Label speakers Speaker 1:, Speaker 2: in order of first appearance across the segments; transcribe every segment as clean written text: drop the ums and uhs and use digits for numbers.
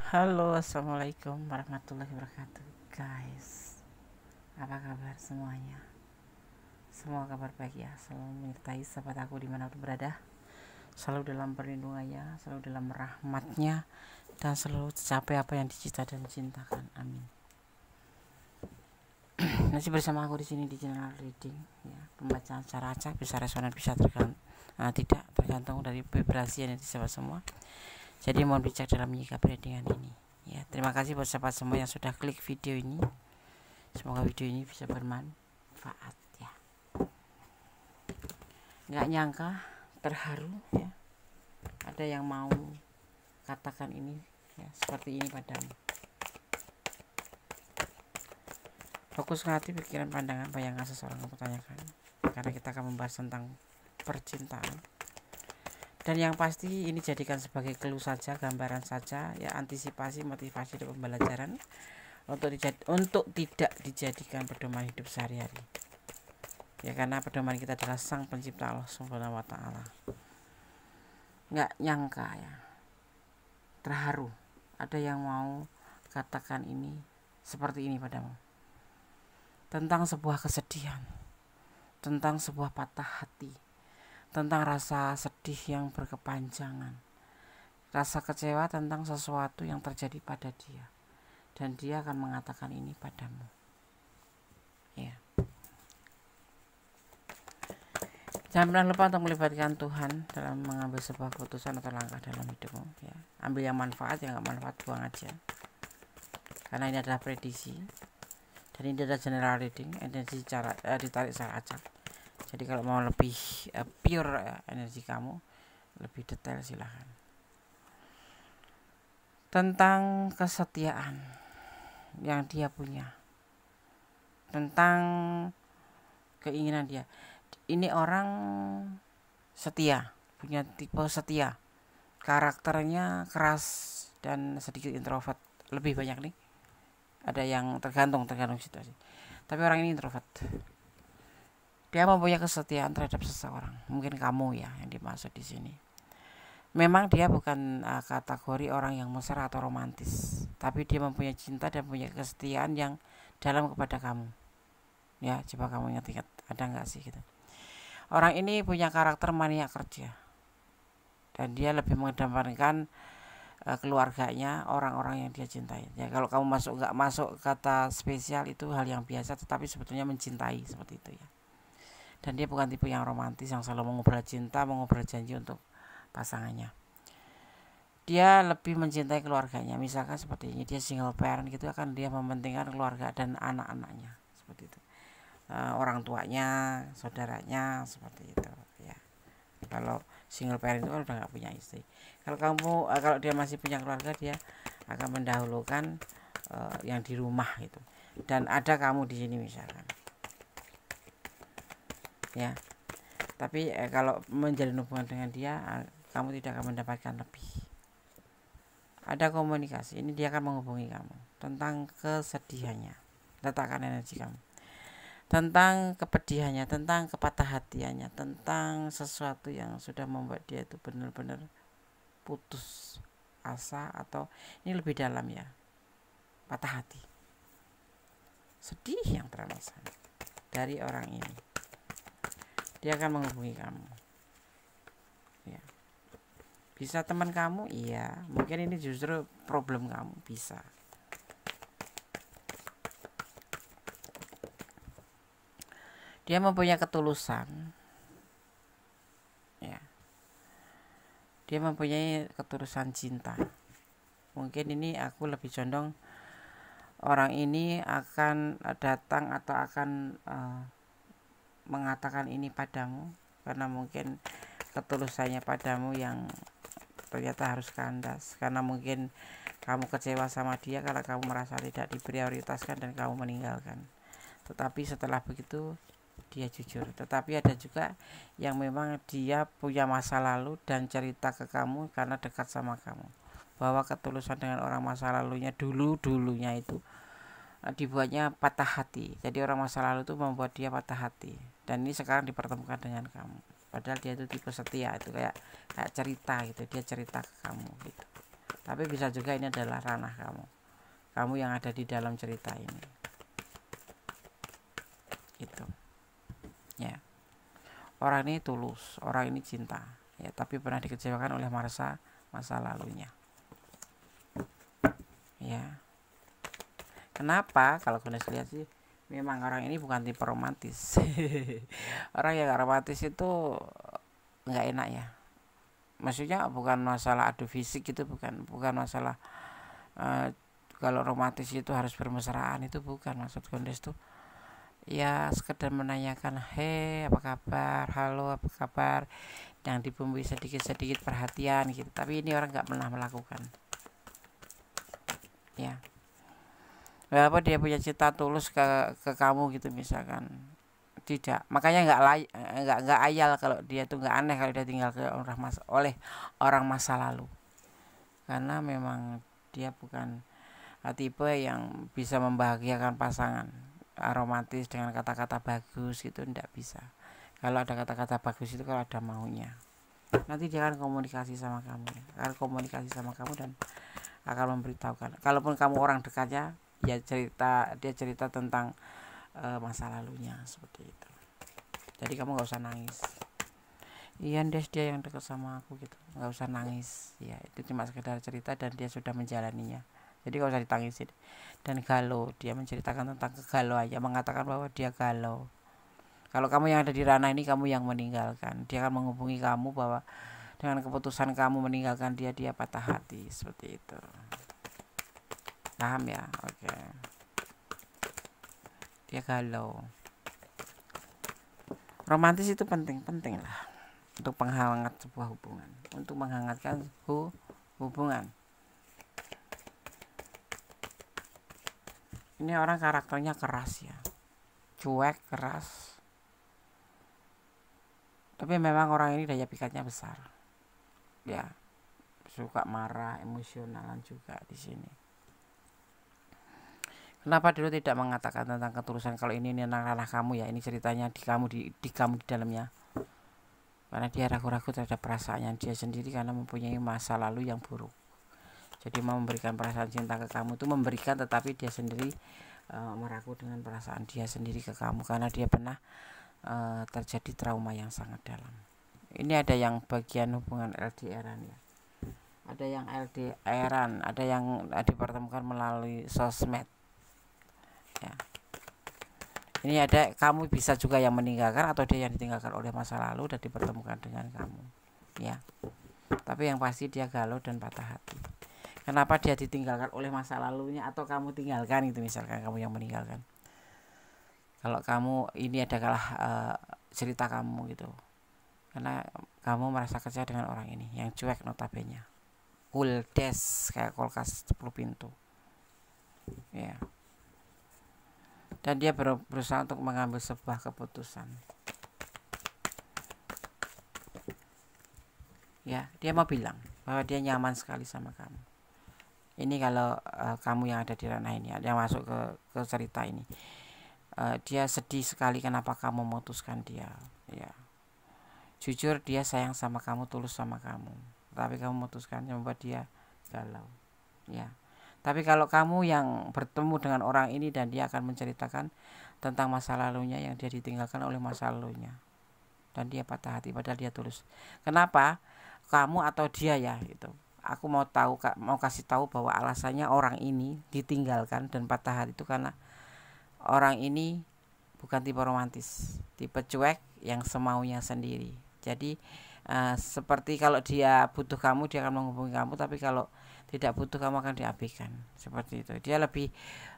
Speaker 1: Halo, assalamualaikum warahmatullahi wabarakatuh, guys. Apa kabar semuanya? Semua kabar baik ya, selalu menyertai sahabat aku dimanapun berada, selalu dalam perlindungannya, selalu dalam rahmatnya, dan selalu tercapai apa yang dicita dan dicintakan. Amin. Masih bersama aku di sini di channel reading, ya, pembacaan secara acak, bisa resonan, bisa tidak tergantung dari vibrasi yang disebut semua. Jadi mohon bijak dalam menyikapi readingan ini. Ya, terima kasih buat sahabat semua yang sudah klik video ini. Semoga video ini bisa bermanfaat ya. Nggak nyangka, terharu ya. Ada yang mau katakan ini ya, seperti ini padamu. Fokus ke hati, pikiran, pandangan, bayangkan seseorang kamu tanyakan. Karena kita akan membahas tentang percintaan. Dan yang pasti ini jadikan sebagai clue saja, gambaran saja ya, antisipasi, motivasi dan pembelajaran untuk tidak dijadikan pedoman hidup sehari-hari. Ya, karena pedoman kita adalah Sang Pencipta Allah Subhanahu wa taala. Nggak nyangka ya. Terharu ada yang mau katakan ini seperti ini padamu. Tentang sebuah kesedihan, tentang sebuah patah hati, tentang rasa sedih yang berkepanjangan, rasa kecewa tentang sesuatu yang terjadi pada dia, dan dia akan mengatakan ini padamu ya. Jangan pernah lupa untuk melibatkan Tuhan dalam mengambil sebuah keputusan atau langkah dalam hidupmu ya. Ambil yang manfaat, yang gak manfaat buang aja, karena ini adalah prediksi dan ini adalah general reading, energi ditarik secara acak. Jadi kalau mau lebih pure energi kamu, lebih detail silahkan. Tentang kesetiaan yang dia punya, tentang keinginan dia. Ini orang setia, punya tipe setia, karakternya keras dan sedikit introvert, lebih banyak nih. Ada yang tergantung situasi, tapi orang ini introvert. Dia mempunyai kesetiaan terhadap seseorang, mungkin kamu ya yang dimaksud di sini. Memang dia bukan kategori orang yang mesra atau romantis, tapi dia mempunyai cinta dan punya kesetiaan yang dalam kepada kamu. Ya, coba kamu ingat-ingat, ada nggak sih gitu. Orang ini punya karakter maniak kerja, dan dia lebih mengedepankan keluarganya, orang-orang yang dia cintai. Ya, kalau kamu nggak masuk kata spesial itu hal yang biasa, tetapi sebetulnya mencintai seperti itu ya. Dan dia bukan tipe yang romantis yang selalu mengobrol cinta, mengobrol janji untuk pasangannya. Dia lebih mencintai keluarganya. Misalkan seperti ini, dia single parent gitu, akan dia mementingkan keluarga dan anak-anaknya seperti itu. Orang tuanya, saudaranya seperti itu ya. Kalau single parent itu kan udah nggak punya istri. Kalau dia masih punya keluarga, dia akan mendahulukan yang di rumah itu. Dan ada kamu di sini misalkan. Ya, tapi kalau menjalin hubungan dengan dia, kamu tidak akan mendapatkan lebih. Ada komunikasi, ini dia akan menghubungi kamu tentang kesedihannya, letakkan energi kamu, tentang kepedihannya, tentang kepatah hatiannya, tentang sesuatu yang sudah membuat dia itu benar-benar putus asa, atau ini lebih dalam ya, patah hati, sedih yang terasa dari orang ini. Dia akan menghubungi kamu ya. Bisa teman kamu, iya, mungkin ini justru problem kamu, bisa. Dia mempunyai ketulusan ya. Dia mempunyai ketulusan cinta. Mungkin ini aku lebih condong orang ini akan datang atau akan mengatakan ini padamu karena mungkin ketulusannya padamu yang ternyata harus kandas, karena mungkin kamu kecewa sama dia karena kamu merasa tidak diprioritaskan dan kamu meninggalkan. Tetapi setelah begitu dia jujur. Tetapi ada juga yang memang dia punya masa lalu dan cerita ke kamu karena dekat sama kamu, bahwa ketulusan dengan orang masa lalunya dulunya itu dibuatnya patah hati. Jadi orang masa lalu itu membuat dia patah hati, dan ini sekarang dipertemukan dengan kamu. Padahal dia itu tipe setia, itu kayak cerita gitu, dia cerita ke kamu gitu. Tapi bisa juga ini adalah ranah kamu yang ada di dalam cerita ini, gitu ya. Orang ini tulus, orang ini cinta ya, tapi pernah dikecewakan oleh masa lalunya ya. Kenapa? Kalau kalian lihat sih, memang orang ini bukan tipe romantis. Orang yang gak romantis itu nggak enak ya. Maksudnya bukan masalah adu fisik gitu, bukan masalah kalau romantis itu harus bermesraan, itu bukan maksud Gondes tuh. Ya sekedar menanyakan, apa kabar, halo apa kabar, yang dibumbui sedikit perhatian gitu. Tapi ini orang nggak pernah melakukan ya. Apa dia punya cinta tulus ke kamu gitu misalkan, tidak. Makanya nggak ayal kalau dia tuh, nggak aneh kalau dia tinggal oleh orang masa lalu, karena memang dia bukan tipe yang bisa membahagiakan pasangan, romantis dengan kata-kata bagus gitu, tidak bisa. Kalau ada kata-kata bagus itu kalau ada maunya, nanti dia akan komunikasi sama kamu, dan akan memberitahukan. Kalaupun kamu orang dekatnya, dia cerita tentang masa lalunya seperti itu. Jadi kamu nggak usah nangis. Iya Des, dia yang dekat sama aku gitu, nggak usah nangis ya, itu cuma sekedar cerita dan dia sudah menjalaninya. Jadi gak usah ditangisin. Dan galau, dia menceritakan tentang kegalauannya, mengatakan bahwa dia galau. Kalau kamu yang ada di ranah ini, kamu yang meninggalkan, dia akan menghubungi kamu bahwa dengan keputusan kamu meninggalkan dia patah hati, seperti itu. Paham ya? Oke. Dia galau. Romantis itu penting lah untuk penghangat sebuah hubungan, untuk menghangatkan hubungan. Ini orang karakternya keras ya, cuek, keras. Tapi memang orang ini daya pikatnya besar, ya, suka marah, emosionalan juga di sini. Kenapa dulu tidak mengatakan tentang ketulusan? Kalau ini tentang ranah kamu ya, ini ceritanya di kamu di dalamnya. Karena dia ragu-ragu terhadap perasaannya dia sendiri karena mempunyai masa lalu yang buruk. Jadi mau memberikan perasaan cinta ke kamu itu memberikan, tetapi dia sendiri meragu dengan perasaan dia sendiri ke kamu karena dia pernah terjadi trauma yang sangat dalam. Ini ada yang bagian hubungan LDRan ya, ada yang LDRan, ada yang dipertemukan melalui sosmed ya. Ini ada, kamu bisa juga yang meninggalkan atau dia yang ditinggalkan oleh masa lalu dan dipertemukan dengan kamu ya. Tapi yang pasti dia galau dan patah hati. Kenapa dia ditinggalkan oleh masa lalunya atau kamu tinggalkan itu, misalkan kamu yang meninggalkan. Kalau kamu ini adalah cerita kamu gitu, karena kamu merasa kecewa dengan orang ini yang cuek notabene, kuldes kayak kulkas 10 pintu ya. Dan dia berusaha untuk mengambil sebuah keputusan ya. Dia mau bilang bahwa dia nyaman sekali sama kamu. Ini kalau kamu yang ada di ranah ini, yang masuk ke cerita ini, dia sedih sekali kenapa kamu memutuskan dia ya. Jujur dia sayang sama kamu, tulus sama kamu, tapi kamu memutuskan membuat dia galau ya. Tapi kalau kamu yang bertemu dengan orang ini dan dia akan menceritakan tentang masa lalunya yang dia ditinggalkan oleh masa lalunya dan dia patah hati padahal dia tulus. Kenapa? Kamu atau dia ya gitu. Aku mau kasih tahu bahwa alasannya orang ini ditinggalkan dan patah hati itu karena orang ini bukan tipe romantis, tipe cuek yang semaunya sendiri. Jadi seperti kalau dia butuh kamu dia akan menghubungi kamu, tapi kalau tidak butuh kamu akan diabaikan, seperti itu. Dia lebih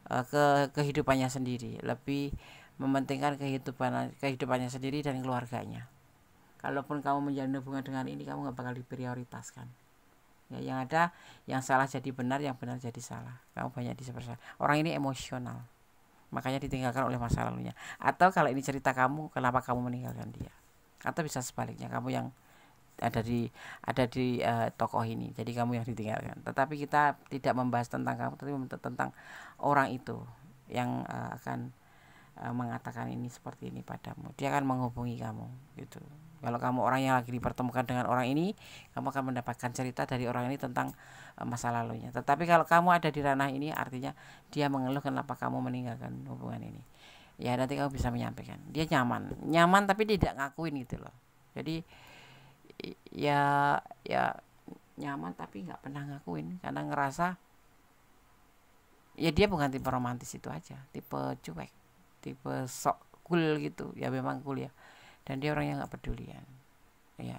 Speaker 1: ke kehidupannya sendiri, lebih mementingkan kehidupannya sendiri dan keluarganya. Kalaupun kamu menjalin hubungan dengan ini, kamu nggak bakal diprioritaskan ya. Yang ada yang salah jadi benar, yang benar jadi salah. Kamu banyak disepersa. Orang ini emosional, makanya ditinggalkan oleh masa lalunya. Atau kalau ini cerita kamu, kenapa kamu meninggalkan dia. Atau bisa sebaliknya, kamu yang ada di tokoh ini, jadi kamu yang ditinggalkan. Tetapi kita tidak membahas tentang kamu, tapi tentang orang itu yang akan mengatakan ini seperti ini padamu. Dia akan menghubungi kamu gitu. Kalau kamu orang yang lagi dipertemukan dengan orang ini, kamu akan mendapatkan cerita dari orang ini tentang masa lalunya. Tetapi kalau kamu ada di ranah ini, artinya dia mengeluh kenapa kamu meninggalkan hubungan ini. Ya nanti kamu bisa menyampaikan. Dia nyaman tapi tidak ngakuin gitu loh. Jadi ya nyaman tapi nggak pernah ngakuin karena ngerasa ya dia bukan tipe romantis itu aja, tipe cuek, tipe sok cool gitu. Ya memang cool ya. Dan dia orang yang nggak pedulian. Ya,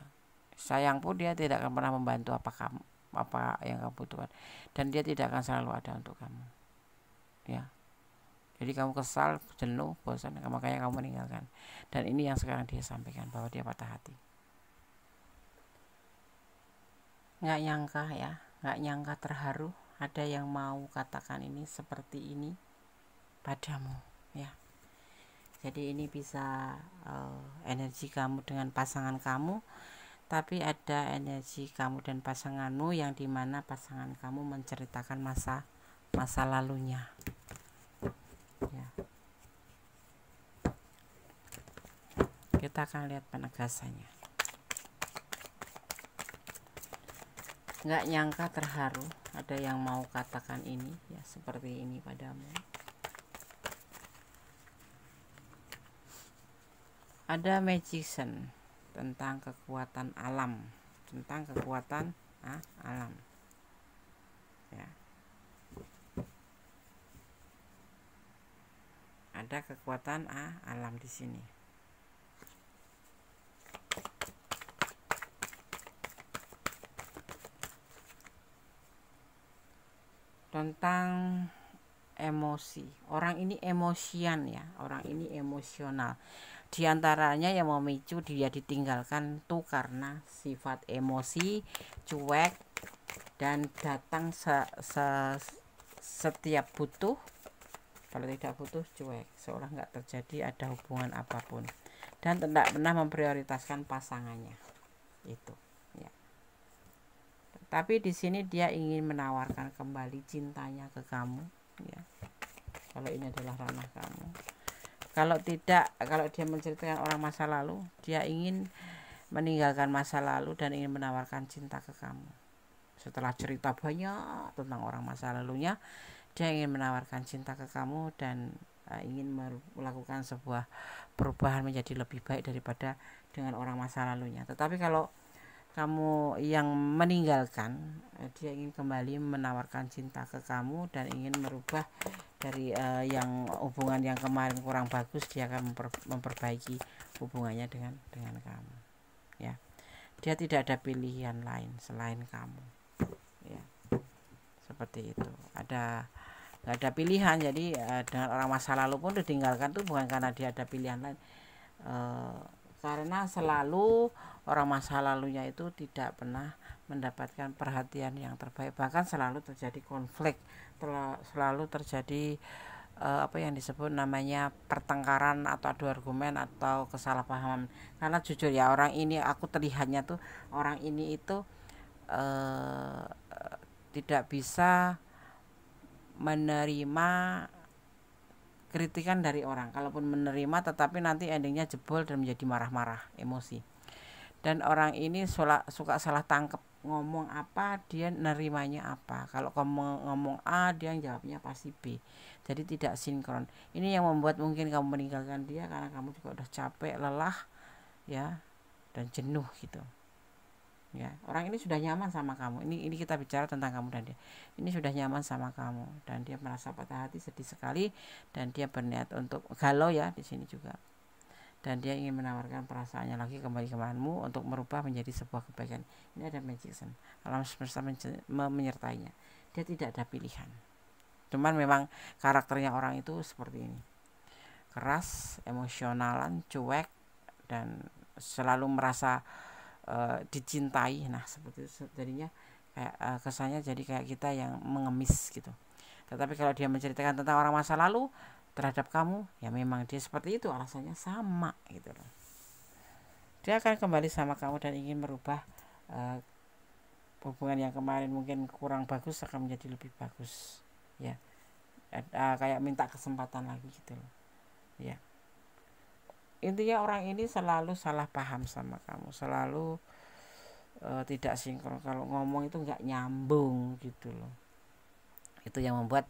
Speaker 1: sayang pun dia tidak akan pernah membantu apa yang kamu butuhkan. Dan dia tidak akan selalu ada untuk kamu. Ya. Jadi kamu kesal, jenuh, bosan, makanya kamu meninggalkan. Dan ini yang sekarang dia sampaikan bahwa dia patah hati. Nggak nyangka ya, nggak nyangka, terharu ada yang mau katakan ini seperti ini padamu ya. Jadi ini bisa energi kamu dengan pasangan kamu, tapi ada energi kamu dan pasanganmu yang dimana pasangan kamu menceritakan masa lalunya ya. Kita akan lihat penegasannya. Nggak nyangka, terharu ada yang mau katakan ini ya, seperti ini padamu. Ada magician tentang kekuatan alam, alam ya. Ada kekuatan alam di sini. Tentang emosi. Orang ini emosian ya, orang ini emosional. Di antaranya yang memicu dia ditinggalkan tuh karena sifat emosi, cuek, dan datang setiap butuh. Kalau tidak butuh, cuek, seolah nggak terjadi ada hubungan apapun, dan tidak pernah memprioritaskan pasangannya itu ya. Tapi di sini dia ingin menawarkan kembali cintanya ke kamu ya. Kalau ini adalah ranah kamu. Kalau tidak, kalau dia menceritakan orang masa lalu, dia ingin meninggalkan masa lalu dan ingin menawarkan cinta ke kamu. Setelah cerita banyak tentang orang masa lalunya, dia ingin menawarkan cinta ke kamu dan ingin melakukan sebuah perubahan menjadi lebih baik daripada dengan orang masa lalunya. Tetapi kalau kamu yang meninggalkan, dia ingin kembali menawarkan cinta ke kamu dan ingin merubah dari yang hubungan yang kemarin kurang bagus. Dia akan memperbaiki hubungannya dengan kamu ya. Dia tidak ada pilihan lain selain kamu ya, seperti itu. Nggak ada pilihan. Jadi dengan orang masa lalu pun ditinggalkan tuh bukan karena dia ada pilihan lain, karena selalu orang masa lalunya itu tidak pernah mendapatkan perhatian yang terbaik, bahkan selalu terjadi konflik, selalu terjadi apa yang disebut namanya pertengkaran atau adu argumen atau kesalahpahaman. Karena jujur ya, orang ini aku terlihatnya tuh orang ini itu tidak bisa menerima kritikan dari orang. Kalaupun menerima, tetapi nanti endingnya jebol dan menjadi marah-marah, emosi. Dan orang ini suka salah tangkap, ngomong apa dia nerimanya apa. Kalau kamu ngomong A, dia jawabnya pasti B. Jadi tidak sinkron. Ini yang membuat mungkin kamu meninggalkan dia karena kamu juga udah capek, lelah ya, dan jenuh gitu ya. Orang ini sudah nyaman sama kamu. Ini kita bicara tentang kamu dan dia. Ini sudah nyaman sama kamu dan dia merasa patah hati, sedih sekali, dan dia berniat untuk galau ya di sini juga. Dan dia ingin menawarkan perasaannya lagi kembali kemarinmu untuk merubah menjadi sebuah kebaikan. Ini ada magician, alam semesta menyertainya. Dia tidak ada pilihan. Cuman memang karakternya orang itu seperti ini, keras, emosionalan, cuek, dan selalu merasa dicintai. Nah seperti itu jadinya kayak kesannya jadi kayak kita yang mengemis gitu. Tetapi kalau dia menceritakan tentang orang masa lalu terhadap kamu, ya memang dia seperti itu, alasannya sama gitu loh. Dia akan kembali sama kamu dan ingin merubah hubungan yang kemarin mungkin kurang bagus akan menjadi lebih bagus ya. Kayak minta kesempatan lagi gitu loh ya. Intinya orang ini selalu salah paham sama kamu, selalu tidak sinkron, kalau ngomong itu nggak nyambung gitu loh. Itu yang membuat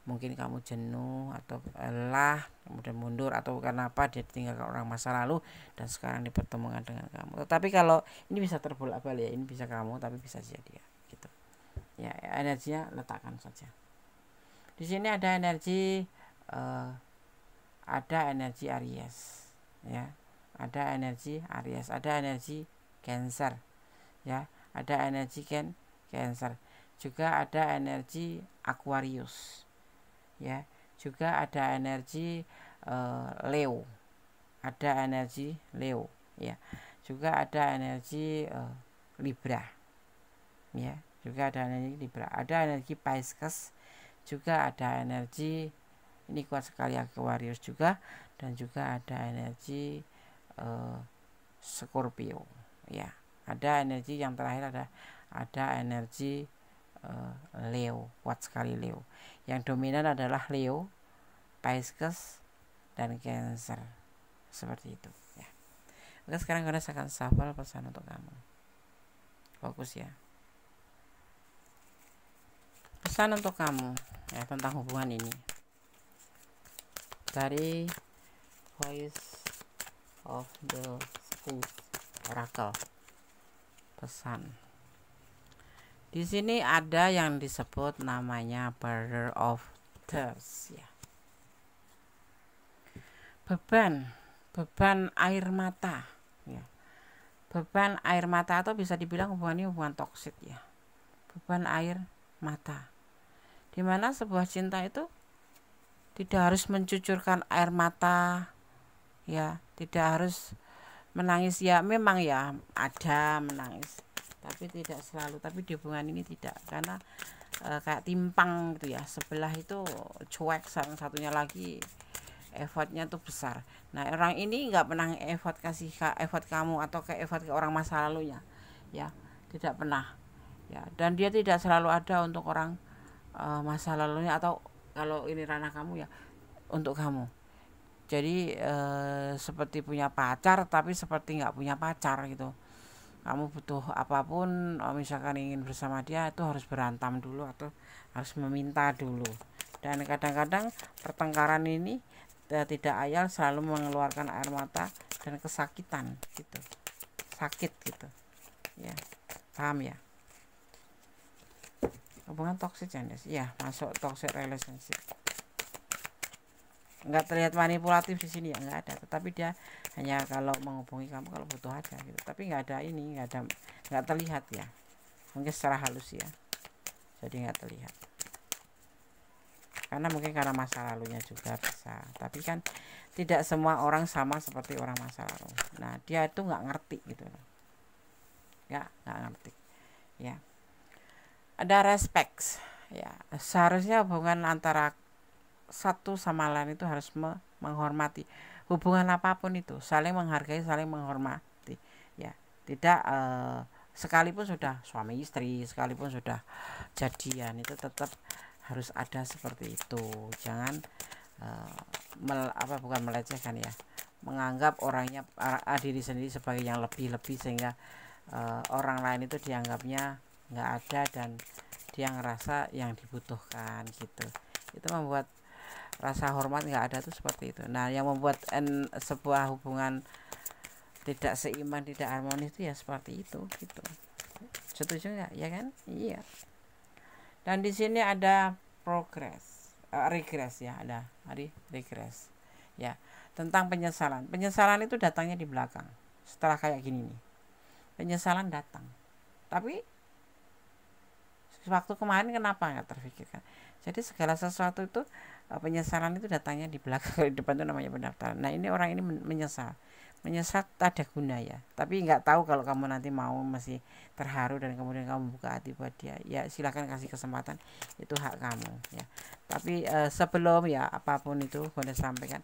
Speaker 1: mungkin kamu jenuh atau lelah, kemudian mundur, atau karena apa dia ditinggalkan orang masa lalu dan sekarang dipertemukan dengan kamu. Tetapi kalau ini bisa terbolak-balik ya, ini bisa kamu tapi bisa jadi ya gitu. Ya, energinya letakkan saja. Di sini ada energi Aries, ya. Ada energi Aries, ada energi Cancer, ya. Ada energi Cancer. Juga ada energi Aquarius, ya. Juga ada energi Leo. Ada energi Leo, ya. Juga ada energi Libra, ya. Juga ada energi Libra. Ada energi Pisces, juga ada energi, ini kuat sekali Aquarius juga, dan juga ada energi Scorpio, ya. Ada energi yang terakhir, ada energi Leo, kuat sekali Leo. Yang dominan adalah Leo, Pisces, dan Cancer, seperti itu ya. Oke, sekarang saya akan shuffle pesan untuk kamu. Fokus ya. Pesan untuk kamu ya tentang hubungan ini dari Voice of the School Oracle. Pesan. Di sini ada yang disebut namanya Brother of Tears ya. Beban air mata ya. Beban air mata, atau bisa dibilang hubungan ini hubungan toksik ya. Beban air mata, dimana sebuah cinta itu tidak harus mencucurkan air mata ya, tidak harus menangis ya. Memang ya ada menangis, tapi tidak selalu. Tapi di hubungan ini tidak, karena kayak timpang gitu ya, sebelah itu cuek, satunya lagi effortnya tuh besar. Nah, orang ini nggak pernah effort kamu atau effort ke orang masa lalunya ya, tidak pernah ya. Dan dia tidak selalu ada untuk orang masa lalunya, atau kalau ini ranah kamu ya, untuk kamu. Jadi seperti punya pacar tapi seperti nggak punya pacar gitu. Kamu butuh apapun, misalkan ingin bersama dia, itu harus berantam dulu atau harus meminta dulu. Dan kadang-kadang pertengkaran ini tidak ayal, selalu mengeluarkan air mata dan kesakitan gitu, sakit gitu ya. Paham ya? Hubungan toxic ya, masuk toxic relationship. Nggak terlihat manipulatif di sini ya, nggak ada. Tetapi dia hanya kalau menghubungi kamu kalau butuh aja gitu. Tapi nggak terlihat ya. Mungkin secara halus ya, jadi nggak terlihat. Karena mungkin karena masa lalunya juga bisa. Tapi kan tidak semua orang sama seperti orang masa lalu. Nah, dia itu nggak ngerti gitu loh. Ya, nggak ngerti. Ya. Ada respect ya. Seharusnya hubungan antara satu sama lain itu harus menghormati. Hubungan apapun itu saling menghargai, saling menghormati ya. Tidak sekalipun sudah suami istri, sekalipun sudah jadian, itu tetap harus ada seperti itu. Jangan bukan melecehkan ya, menganggap orangnya diri sendiri sebagai yang lebih sehingga orang lain itu dianggapnya nggak ada dan dia ngerasa yang dibutuhkan gitu. Itu membuat rasa hormat nggak ada tuh, seperti itu. Nah, yang membuat sebuah hubungan tidak seimbang, tidak harmonis itu ya seperti itu gitu. Setuju nggak ya kan? Iya. Dan di sini ada regress ya, ada regress ya, tentang penyesalan. Penyesalan itu datangnya di belakang, setelah kayak gini nih, penyesalan datang. Tapi waktu kemarin kenapa nggak terpikirkan? Jadi segala sesuatu itu penyesalan itu datangnya di belakang, di depan itu namanya pendaftaran. Nah, ini orang ini menyesal tak ada guna ya. Tapi nggak tahu kalau kamu nanti mau masih terharu dan kemudian kamu buka hati buat dia, ya silahkan kasih kesempatan, itu hak kamu ya. Tapi sebelum ya apapun itu boleh sampaikan,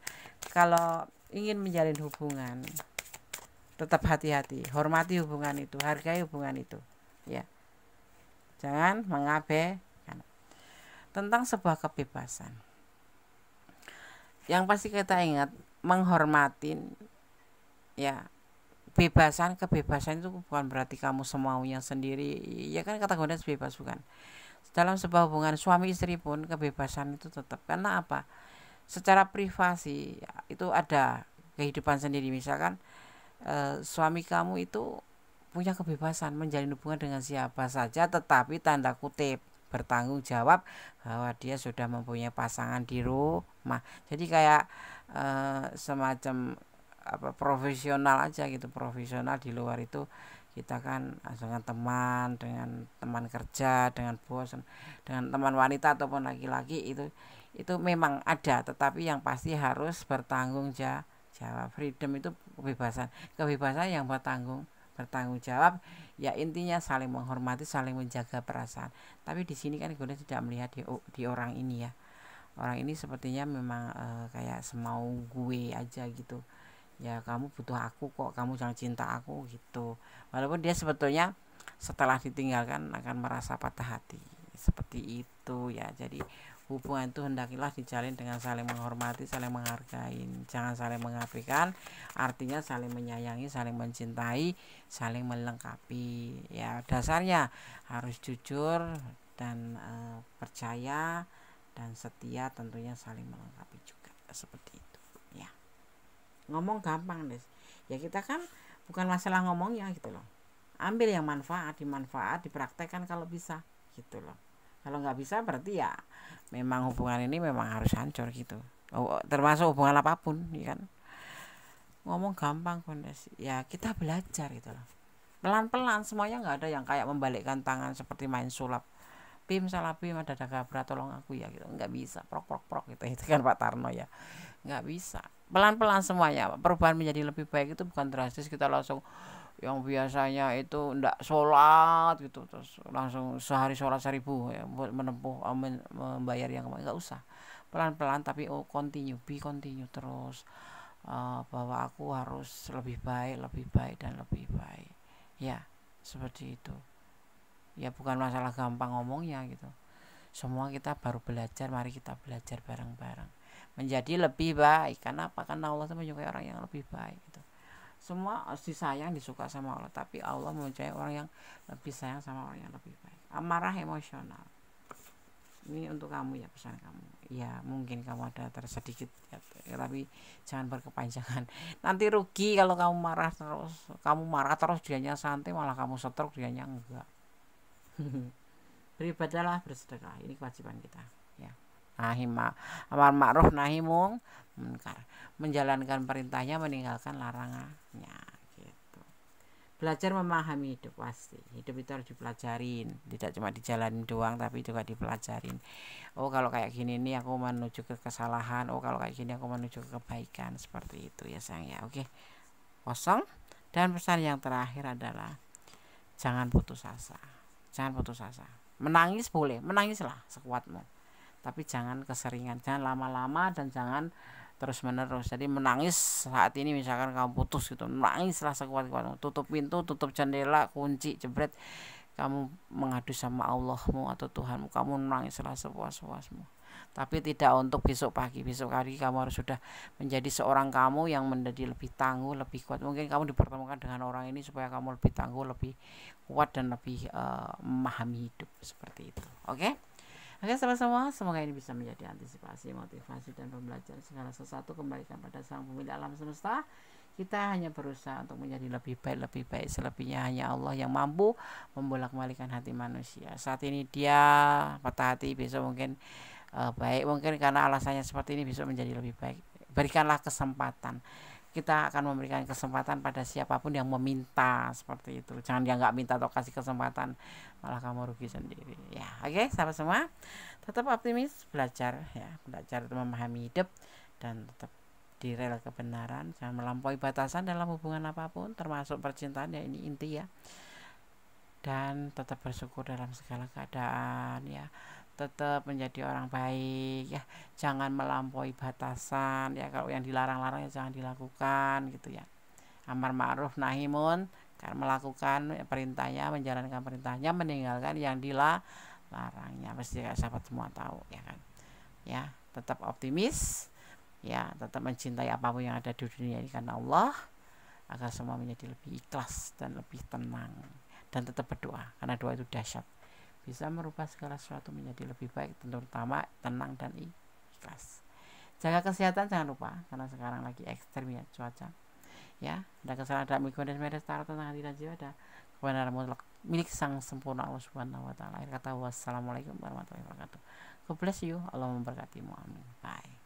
Speaker 1: kalau ingin menjalin hubungan tetap hati-hati, hormati hubungan itu, hargai hubungan itu ya. Jangan mengabaikan tentang sebuah kebebasan. Yang pasti kita ingat, menghormatin ya. Kebebasan itu bukan berarti kamu semaunya sendiri ya kan, kata Gondes bebas bukan. Dalam sebuah hubungan suami istri pun kebebasan itu tetap, karena apa, secara privasi ya, itu ada kehidupan sendiri. Misalkan suami kamu itu punya kebebasan menjalin hubungan dengan siapa saja, tetapi tanda kutip bertanggung jawab bahwa dia sudah mempunyai pasangan di rumah. Jadi kayak semacam apa, profesional aja gitu. Profesional di luar itu kita kan dengan teman kerja, dengan bos, dengan teman wanita ataupun laki-laki, itu memang ada, tetapi yang pasti harus bertanggung jawab. Freedom itu kebebasan yang bertanggung jawab ya, intinya saling menghormati, saling menjaga perasaan. Tapi di sini kan gue tidak melihat di orang ini ya. Orang ini sepertinya memang kayak semau gue aja gitu ya, kamu butuh aku kok, kamu jangan cinta aku gitu. Walaupun dia sebetulnya setelah ditinggalkan akan merasa patah hati seperti itu ya. Jadi hubungan itu hendakilah dijalin dengan saling menghormati, saling menghargai, jangan saling mengabaikan. Artinya saling menyayangi, saling mencintai, saling melengkapi ya. Dasarnya harus jujur dan percaya dan setia, tentunya saling melengkapi juga seperti itu ya. Ngomong gampang deh ya, kita kan bukan masalah ngomongnya gitu loh. Ambil yang dimanfaat, dipraktekkan kalau bisa gitu loh. Kalau nggak bisa berarti ya memang hubungan ini memang harus hancur gitu. Termasuk hubungan apapun ya kan. Ngomong gampang Kondes ya, kita belajar gitu loh, pelan-pelan. Semuanya nggak ada yang kayak membalikkan tangan seperti main sulap. Bim, salah Bim, ada gabra, tolong aku ya gitu. Nggak bisa, prok gitu. Itu kan Pak Tarno ya, nggak bisa. Pelan-pelan semuanya. Perubahan menjadi lebih baik itu bukan drastis kita langsung yang biasanya itu ndak sholat gitu terus langsung sehari sholat 1000 ya, buat menempuh membayar yang nggak usah. Pelan-pelan tapi continue terus, bahwa aku harus lebih baik dan lebih baik ya, seperti itu ya. Bukan masalah gampang ngomongnya gitu. Semua kita baru belajar, mari kita belajar bareng-bareng menjadi lebih baik. Karena apa? Karena Allah itu menyukai orang yang lebih baik gitu. Semua disayang, disuka sama Allah, tapi Allah mencari orang yang lebih sayang sama orang yang lebih baik. Amarah emosional ini untuk kamu ya, pesan kamu ya. Mungkin kamu ada tersedikit ya, tapi jangan berkepanjangan, nanti rugi kalau kamu marah terus dianya santai, malah kamu stroke dianya enggak. Beribadahlah, bersedekah, ini kewajiban kita ya. Amar ma'ruf nahi munkar, menjalankan perintahnya, meninggalkan larangannya gitu. Belajar memahami hidup, pasti hidup itu harus dipelajarin, tidak cuma dijalanin doang tapi juga dipelajarin. Oh kalau kayak gini nih aku menuju ke kesalahan, oh kalau kayak gini aku menuju ke kebaikan, seperti itu ya sayang ya. Oke, kosong. Dan pesan yang terakhir adalah jangan putus asa. Menangis boleh, menangislah sekuatmu, tapi jangan keseringan, jangan lama-lama, dan jangan terus menerus. Jadi menangis saat ini misalkan kamu putus gitu, menangislah sekuat-kuatmu, tutup pintu, tutup jendela, kunci, jebret, kamu mengadu sama Allahmu atau Tuhanmu, kamu menangislah sepuas-puasmu, tapi tidak untuk besok pagi kamu harus sudah menjadi seorang kamu yang menjadi lebih tangguh, lebih kuat. Mungkin kamu dipertemukan dengan orang ini supaya kamu lebih tangguh, lebih kuat, dan lebih memahami hidup, seperti itu. Oke, sama-sama, semoga ini bisa menjadi antisipasi, motivasi, dan pembelajaran. Segala sesuatu kembalikan pada Sang Pemilik alam semesta. Kita hanya berusaha untuk menjadi lebih baik. Selebihnya hanya Allah yang mampu membolak-balikan hati manusia. Saat ini dia patah hati, besok mungkin baik, mungkin karena alasannya seperti ini besok menjadi lebih baik. Berikanlah kesempatan. Kita akan memberikan kesempatan pada siapapun yang meminta, seperti itu. Jangan dia nggak minta atau kasih kesempatan, malah kamu rugi sendiri ya. Oke, sahabat semua, tetap optimis, belajar memahami hidup, dan tetap di rel kebenaran. Jangan melampaui batasan dalam hubungan apapun, termasuk percintaan ya, ini inti ya. Dan tetap bersyukur dalam segala keadaan ya. Tetap menjadi orang baik ya, jangan melampaui batasan ya. Kalau yang dilarang-larang ya jangan dilakukan gitu ya. Amar ma'ruf nahi munkar, melakukan perintahnya, menjalankan perintahnya, meninggalkan yang dilarangnya. Pasti sahabat semua tahu ya kan ya. Tetap optimis, ya, tetap mencintai apapun yang ada di dunia ini karena Allah, agar semua menjadi lebih ikhlas dan lebih tenang, dan tetap berdoa karena doa itu dahsyat, bisa merubah segala sesuatu menjadi lebih baik, terutama tenang dan ikhlas. Jaga kesehatan jangan lupa karena sekarang lagi ekstrem ya cuaca. Ya, ada kesalahan, ada mikones meres taruh tentang hati dan jiwa, ada kebenaran mutlak milik sang sempurna Allah Subhanahu wa taala. Akhir kata, wassalamualaikum warahmatullahi wabarakatuh. God bless you. Allah memberkatimu. Amin. Bye.